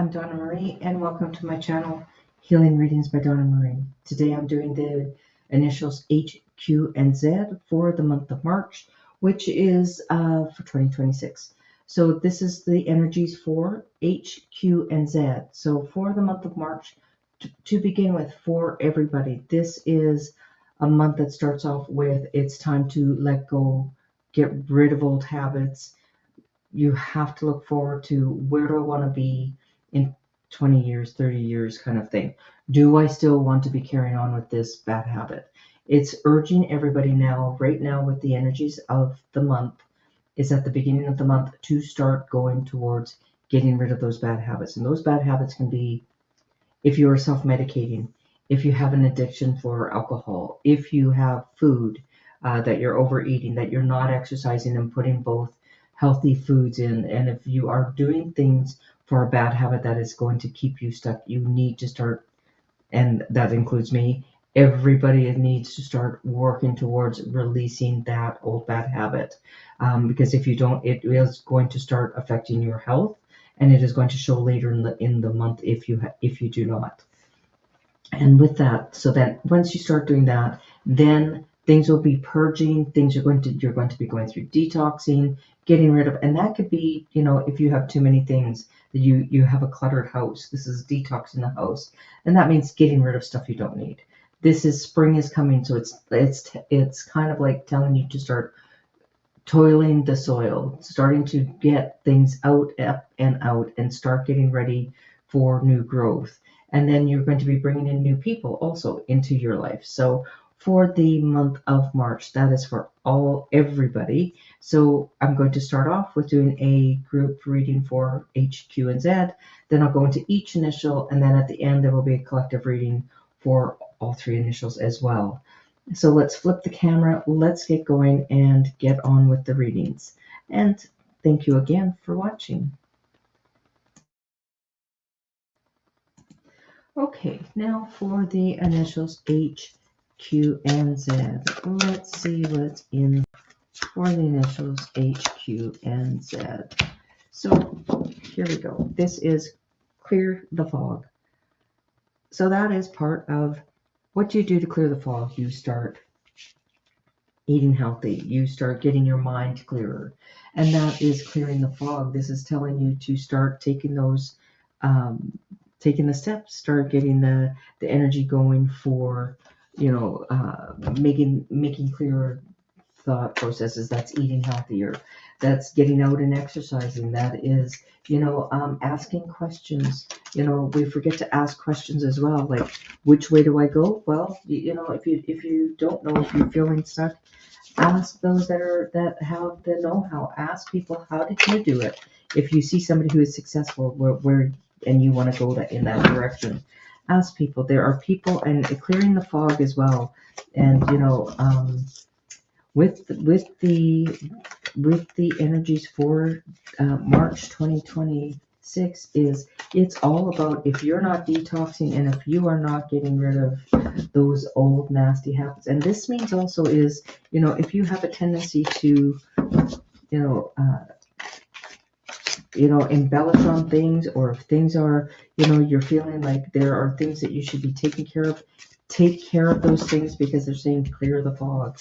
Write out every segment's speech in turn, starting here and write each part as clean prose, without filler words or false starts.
I'm Donna Marie, and welcome to my channel, Healing Readings by Donna Marie. Today I'm doing the initials H, Q, and Z for the month of March, which is for 2026. So this is the energies for H, Q, and Z. So for the month of March, to begin with, for everybody, this is a month that starts off with it's time to let go, get rid of old habits. You have to look forward to where do I want to be in 20 years, 30 years kind of thing. Do I still want to be carrying on with this bad habit? It's urging everybody now, right now with the energies of the month, is at the beginning of the month to start going towards getting rid of those bad habits. And those bad habits can be if you are self-medicating, if you have an addiction for alcohol, if you have food that you're overeating, that you're not exercising and putting both healthy foods in, and if you are doing things for a bad habit that is going to keep you stuck, you need to start, and that includes me, everybody needs to start working towards releasing that old bad habit, because if you don't, it is going to start affecting your health, and it is going to show later in the month if you do not. And with that, so that once you start doing that, then things will be purging. You're going to be going through detoxing, getting rid of, and that could be, if you have too many things, that you have a cluttered house. This is detoxing the house, and that means getting rid of stuff you don't need. This is spring is coming, so it's kind of like telling you to start toiling the soil, starting to get things out, up and out, and start getting ready for new growth. And then you're going to be bringing in new people also into your life. So for the month of March, that is for everybody. So I'm going to start off with doing a group reading for H, Q, and Z. Then I'll go into each initial, and then at the end there will be a collective reading for all three initials as well. So let's flip the camera, let's get going and get on with the readings. And thank you again for watching. Okay, now for the initials H, Q, and Z. Let's see what's in for the initials H, Q, and Z. So here we go. This is clear the fog. So that is part of what you do to clear the fog. You start eating healthy. You start getting your mind clearer. And that is clearing the fog. This is telling you to start taking those taking the steps, start getting the energy going for, making clearer thought processes. That's eating healthier. That's getting out and exercising. That is, asking questions. We forget to ask questions as well. Like, which way do I go? Well, if you don't know, if you're feeling stuck, ask those that have the know-how. Ask people, how did you do it? If you see somebody who is successful, where and you want to go in that direction, ask people. There are people, and clearing the fog as well. And with the energies for March 2026 it's all about, if you're not detoxing and if you are not getting rid of those old nasty habits. And this means also is, if you have a tendency to embellish on things, or if things are, you're feeling like there are things that you should be taking care of, take care of those things, because they're saying clear the fog.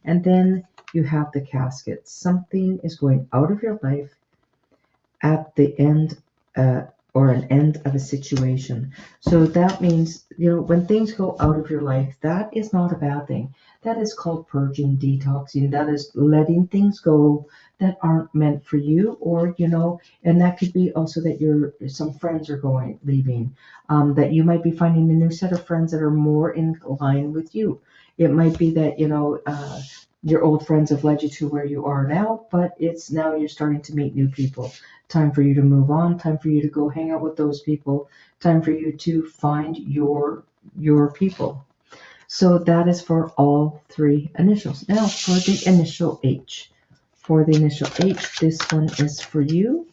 And then you have the casket. Something is going out of your life at the end, or an end of a situation. So that means, when things go out of your life, that is not a bad thing. That is called purging, detoxing. That is letting things go that aren't meant for you, or, and that could be also that some friends are leaving, that you might be finding a new set of friends that are more in line with you. It might be that, your old friends have led you to where you are now, but it's now you're starting to meet new people. Time for you to move on, time for you to go hang out with those people, time for you to find your people. So that is for all three initials. Now for the initial H. For the initial H, this one is for you.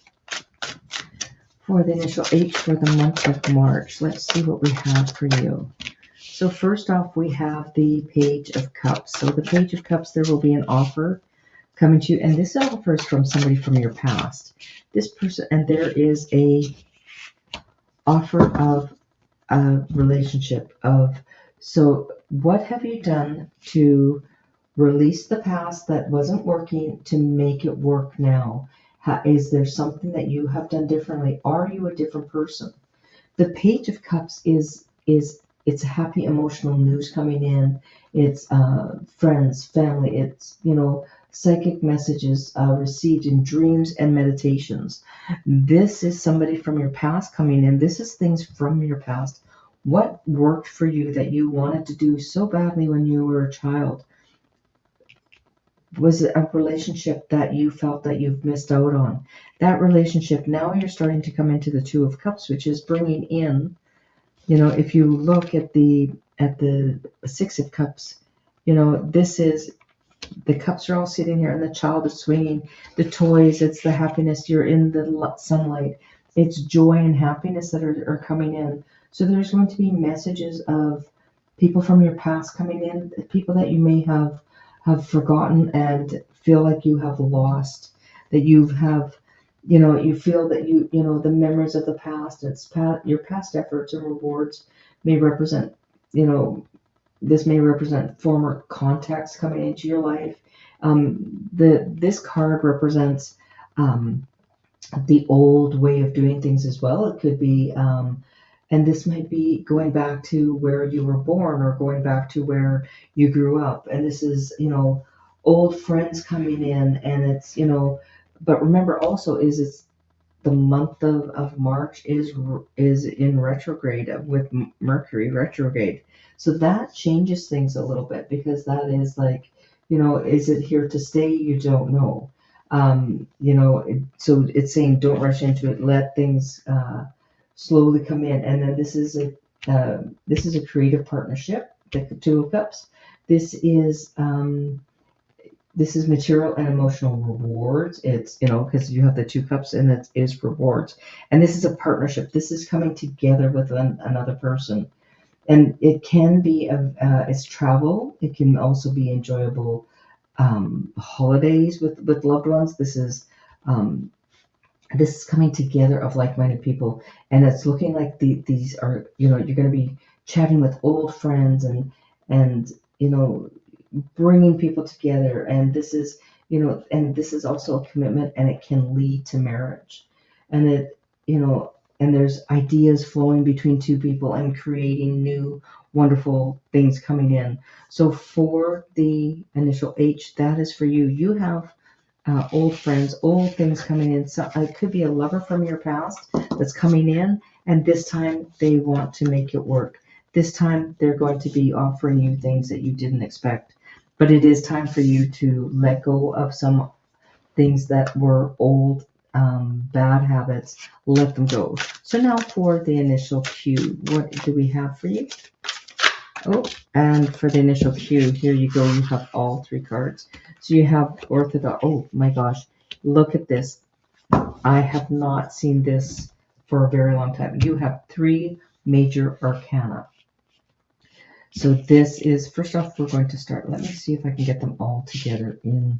For the initial H for the month of March, let's see what we have for you. So first off, we have the Page of Cups. So the Page of Cups, there will be an offer coming to you, and this offer is from somebody from your past. This person, and there is a offer of a relationship of, so what have you done to release the past that wasn't working to make it work now? Is there something that you have done differently? Are you a different person? The Page of Cups is it's happy emotional news coming in. It's friends, family. It's psychic messages received in dreams and meditations. This is somebody from your past coming in. This is things from your past. What worked for you that you wanted to do so badly when you were a child? Was it a relationship that you felt that you've missed out on? That relationship, now you're starting to come into the Two of Cups, which is bringing in, if you look at the Six of Cups, this is, the cups are all sitting here and the child is swinging the toys. It's the happiness. You're in the sunlight. It's joy and happiness that are coming in. So there's going to be messages of people from your past coming in, people that you may have forgotten and feel like you have lost, that you have, you feel that the memories of the past, your past efforts and rewards may represent, this may represent former contacts coming into your life. This card represents the old way of doing things as well. It could be, and this might be going back to where you were born or going back to where you grew up. And this is, old friends coming in, and it's, but remember also it's the month of March is in retrograde with Mercury retrograde. So that changes things a little bit, because that is like, is it here to stay? You don't know. So it's saying don't rush into it. Let things slowly come in. And then this is a creative partnership, the Two of Cups. This is material and emotional rewards. It's, because you have the Two Cups and it is rewards. And this is a partnership. This is coming together with another person. And it can be, it's travel. It can also be enjoyable holidays with loved ones. This is coming together of like-minded people. And it's looking like these are, you're going to be chatting with old friends and bringing people together. And this is, and this is also a commitment, and it can lead to marriage. And it, and there's ideas flowing between two people and creating new wonderful things coming in. So for the initial H, that is for you. You have old friends, old things coming in. So it could be a lover from your past that's coming in, and this time they want to make it work. This time they're going to be offering you things that you didn't expect. But it is time for you to let go of some things that were old, bad habits. Let them go. So now for the initial Q, what do we have for you? Oh, and for the initial Q, here you go. You have all three cards. So you have Orthodox. Oh my gosh, look at this. I have not seen this for a very long time. You have three major arcana. So this is, first off, we're going to start. Let me see if I can get them all together in.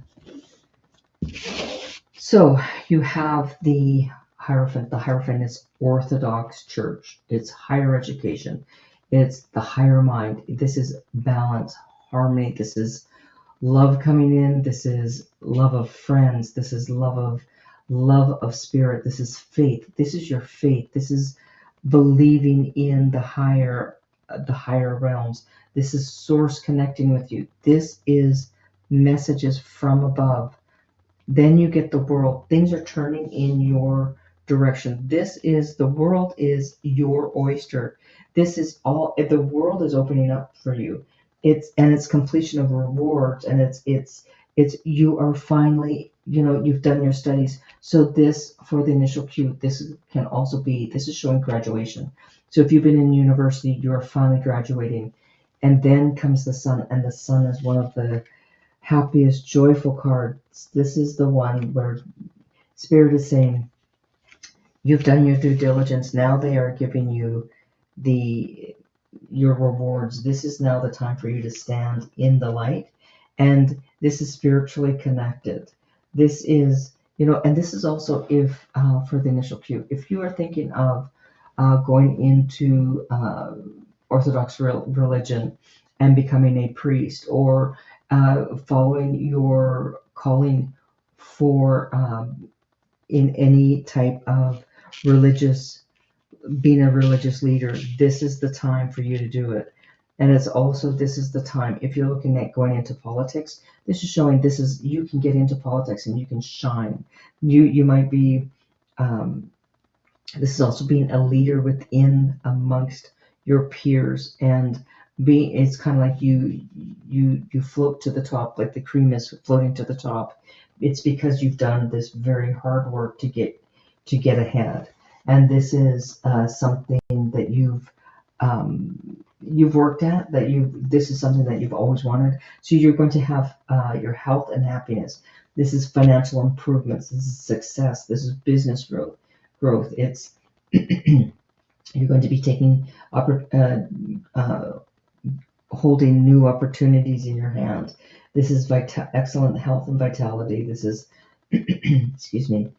So you have the Hierophant. The Hierophant is Orthodox Church. It's higher education. It's the higher mind. This is balance, harmony. This is love coming in. This is love of friends. This is love of spirit. This is faith. This is your faith. This is believing in the higher realms. This is source connecting with you. This is messages from above. Then you get the world. Things are turning in your direction. The world is your oyster. This is all, the world is opening up for you. It's completion of rewards, and it's you are finally, you've done your studies. So this, for the initial Q, this is showing graduation. So if you've been in university, you are finally graduating. And then comes the Sun, and the Sun is one of the happiest, joyful cards. This is the one where Spirit is saying, you've done your due diligence. Now they are giving you your rewards. This is now the time for you to stand in the light. And this is spiritually connected. This is, and this is also if, for the initial Q, if you are thinking of going into Orthodox religion and becoming a priest, or following your calling for in any type of religious, being a religious leader. This is the time for you to do it. And it's also, this is the time, if you're looking at going into politics, this is showing this is, you can get into politics and you can shine. You might be, this is also being a leader within amongst your peers, and being, it's kind of like you float to the top, like the cream is floating to the top. It's because you've done this very hard work to get ahead, and this is something that you've worked at, that this is something that you've always wanted. So you're going to have your health and happiness. This is financial improvements. This is success. This is business growth. It's you're going to be taking holding new opportunities in your hand. This is excellent health and vitality. This is excuse me.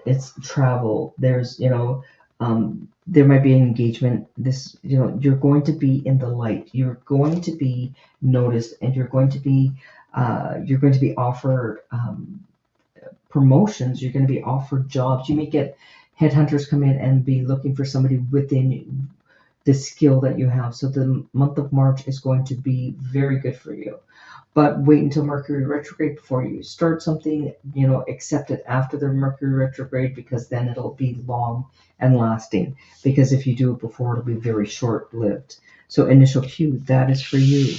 It's travel. There's, there might be an engagement. This, you're going to be in the light. You're going to be noticed, and you're going to be offered promotions. You're going to be offered jobs. You may get headhunters come in and be looking for somebody within the skill that you have. So the month of March is going to be very good for you. But wait until Mercury retrograde before you start something, accept it after the Mercury retrograde, because then it'll be long and lasting. Because if you do it before, it'll be very short-lived. So initial Q, that is for you.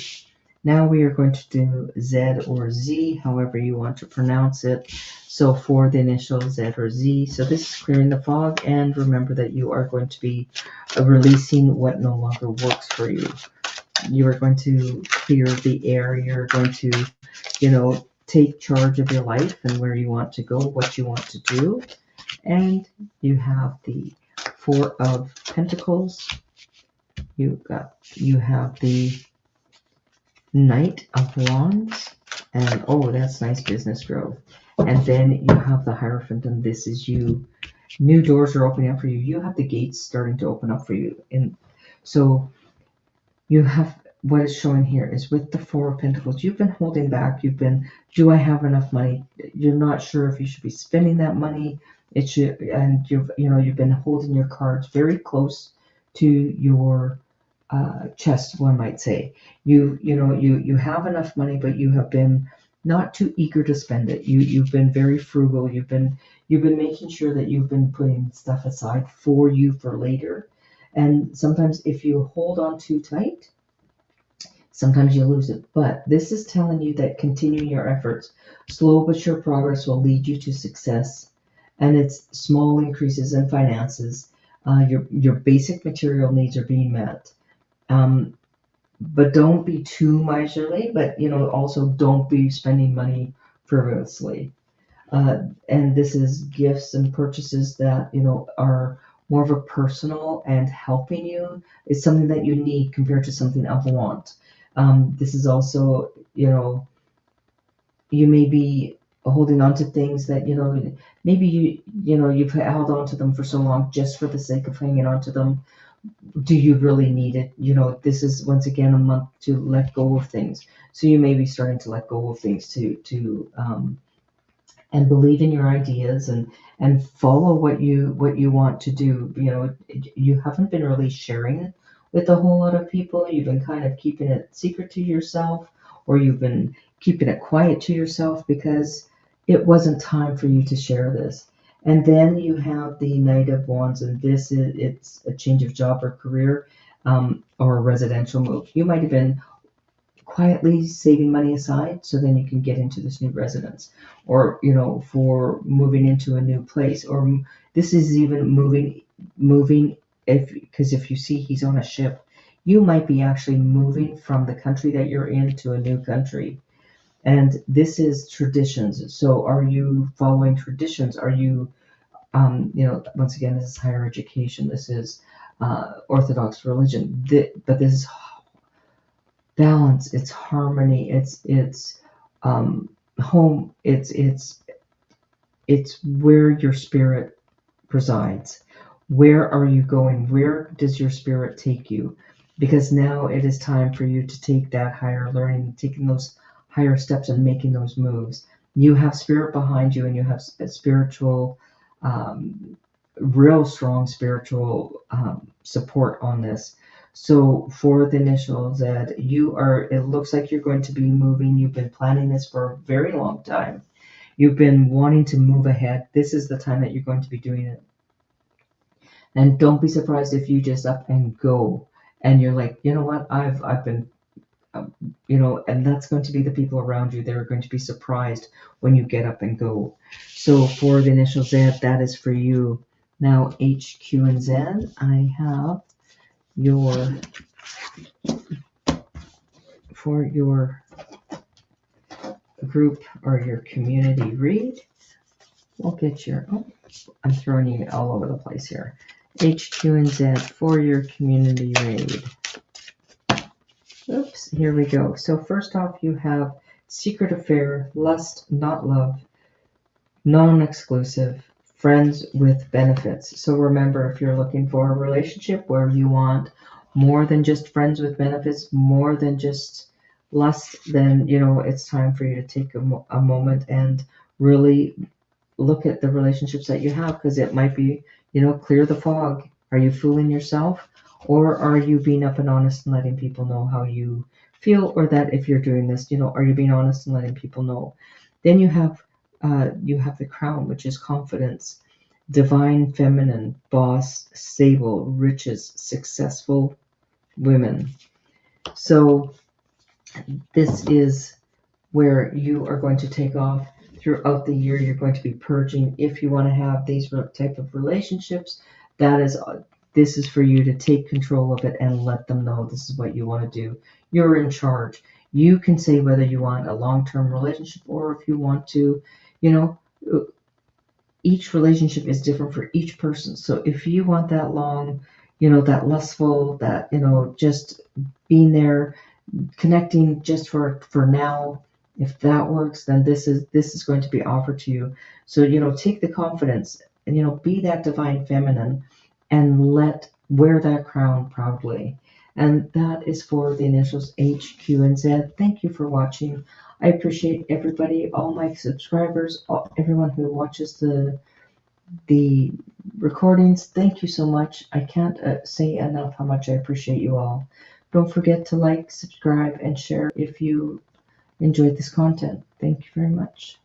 Now we are going to do Z or Z, however you want to pronounce it. So for the initial Z or Z, so this is clearing the fog, and remember that you are going to be releasing what no longer works for you. You are going to clear the air. You're going to, take charge of your life and where you want to go, what you want to do. And you have the Four of Pentacles. You have the Knight of Wands, and oh, that's nice, business growth. And then you have the Hierophant, and this is you. New doors are opening up for you. You have the gates starting to open up for you. And so you have, what is showing here is with the Four of Pentacles, you've been holding back. You've been, do I have enough money? You're not sure if you should be spending that money. It should, and you've been holding your cards very close to your chest, one might say. You have enough money, but you have been not too eager to spend it. You've been very frugal. You've been making sure that you've been putting stuff aside for you for later. And sometimes if you hold on too tight, sometimes you lose it. But this is telling you that continuing your efforts, slow but sure progress will lead you to success. And it's small increases in finances. Your basic material needs are being met. But don't be too miserly, but also don't be spending money frivolously. And this is gifts and purchases that are more of a personal and helping you. It's something that you need compared to something of want. This is also, you may be holding on to things that maybe you've held on to them for so long just for the sake of hanging on to them. Do you really need it? This is once again a month to let go of things. So you may be starting to let go of things to and believe in your ideas and follow what you want to do. You haven't been really sharing with a whole lot of people. You've been kind of keeping it secret to yourself, or you've been keeping it quiet to yourself because it wasn't time for you to share this. And then you have the Knight of Wands, and it's a change of job or career, or a residential move. You might have been quietly saving money aside so then you can get into this new residence, or for moving into a new place, or this is even moving because if you see he's on a ship, you might be actually moving from the country that you're in to a new country. And this is traditions. So are you following traditions? Are you once again, this is higher education. This is Orthodox religion. But this is balance. It's harmony. It's home. It's where your spirit presides. Where are you going? Where does your spirit take you? Because now it is time for you to take that higher learning, taking those higher steps and making those moves. You have spirit behind you, and you have a spiritual, um, real strong spiritual support on this. So for the initials that you are, it looks like you're going to be moving. You've been planning this for a very long time. You've been wanting to move ahead. This is the time that you're going to be doing it. And don't be surprised if you just up and go and you're like, you know what, I've been, and that's going to be the people around you. They're going to be surprised when you get up and go. So for the initial Z, that is for you. Now H, Q, and Z, I have your, for your group or your community read. We'll get your, oh, I'm throwing you all over the place here. H, Q, and Z for your community raid. Oops, here we go. So first off, you have secret affair, lust, not love, non-exclusive, friends with benefits. So remember, if you're looking for a relationship where you want more than just friends with benefits, more than just lust, then, it's time for you to take a moment and really look at the relationships that you have, because it might be, clear the fog. Are you fooling yourself, or are you being up and honest and letting people know how you feel? Or that if you're doing this, are you being honest and letting people know? Then you have the crown, which is confidence, divine feminine, boss, stable, riches, successful women. So this is where you are going to take off throughout the year. You're going to be purging. If you want to have these type of relationships, this is for you to take control of it and let them know this is what you want to do. You're in charge. You can say whether you want a long-term relationship or if you want to, each relationship is different for each person. So if you want that long, that lustful, that, just being there, connecting just for now, if that works, then this is going to be offered to you. So take the confidence and be that divine feminine and wear that crown proudly. And that is for the initials H, Q, and Z. Thank you for watching. I appreciate everybody, all my subscribers, everyone who watches the recordings. Thank you so much. I can't say enough how much I appreciate you all. Don't forget to like, subscribe, and share if you enjoyed this content. Thank you very much.